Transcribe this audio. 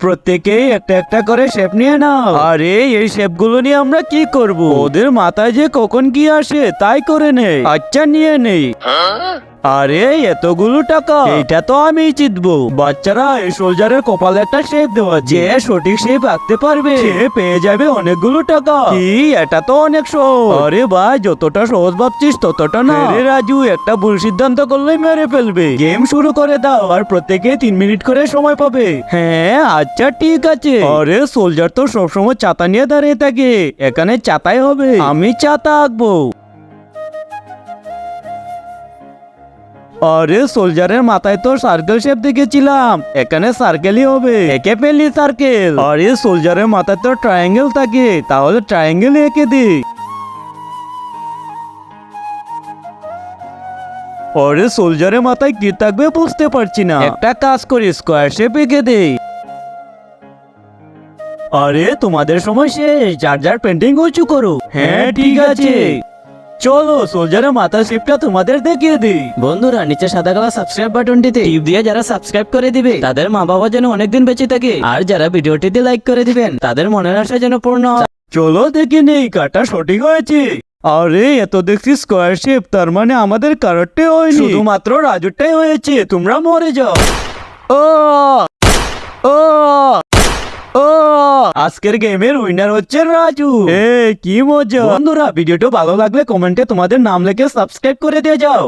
প্রত্যেকেই একটা একটা করে শেপ নিয়ে নাও। আরে এই শেপগুলো নিয়ে আমরা কি করব? ওদের মাথায় যে কখন কি আসে তাই করে নেই। আচ্ছা নিয়ে নেই। আরে এতগুলো টাকা, এটা তো আমি জিতবো। বাচ্চারা এই সোলজারের কপালে একটা শেপ দেওয়া, যে সঠিক শেপ আঁকতে পারবে সে পেয়ে যাবে অনেকগুলো টাকা। কি, এটা তো অনেক সহজ। আরে ভাই, যতটা সহজ ভাবছিস ততটা না। আরে রাজু, একটা ভুল সিদ্ধান্ত করলেই মেরে ফেলবে। গেম শুরু করে দাও, আর প্রত্যেকে 3 মিনিট করে সময় পাবে। হ্যাঁ আচ্ছা ঠিক আছে। আরে সোলজার তো সবসময় ছাতা নিয়ে দাঁড়িয়ে থাকে, এখানে ছাতাই হবে। আমি ছাতা আঁকবো। আরে সোলজারের মাথায় তো সার্কেল শেপ দেখেছিলাম, এখানে সার্কেলই হবে। একে ফেলি সার্কেল। আরে সোলজারের মাথায় তো ট্রায়াঙ্গেল থাকে, তাহলে ট্রায়াঙ্গেল এঁকে দি। আরে সোলজারের মাথায় কি থাকবে বুঝতে পারছি না, একটা কাজ করি, স্কোয়ার শেপ এঁকে দেই। আরে তোমাদের সময় শেষ, যার যার পেন্টিং উঁচু করো। হ্যাঁ ঠিক আছে, চলো সোলজারের মাথা শেপটা তোমাদের দেখিয়ে দিই। বন্ধুরা, নিচে সাদা কালার সাবস্ক্রাইব বাটনটিতে টিপ দিয়ে যারা সাবস্ক্রাইব করে দিবে তাদের মা বাবা যেন অনেকদিন বেঁচে থাকে, আর যারা ভিডিওটিতে লাইক করে দিবেন তাদের মনের আশা যেন পূর্ণ হয়। চলো দেখে নেই কাটা সঠিক হয়েছে। আরে এত দেখছি স্কোয়ার শেপ, তার মানে আমাদের কারোরটাই হয়নি, শুধুমাত্র রাজুরটাই হয়েছে। তোমরা মরে যাও। ও ও ও, আজকের গেমের উইনার হচ্ছে রাজু। কি মজা। বন্ধুরা, ভিডিওটা ভালো লাগলে কমেন্টে তোমাদের নাম লিখে সাবস্ক্রাইব করে দিয়ে যাও।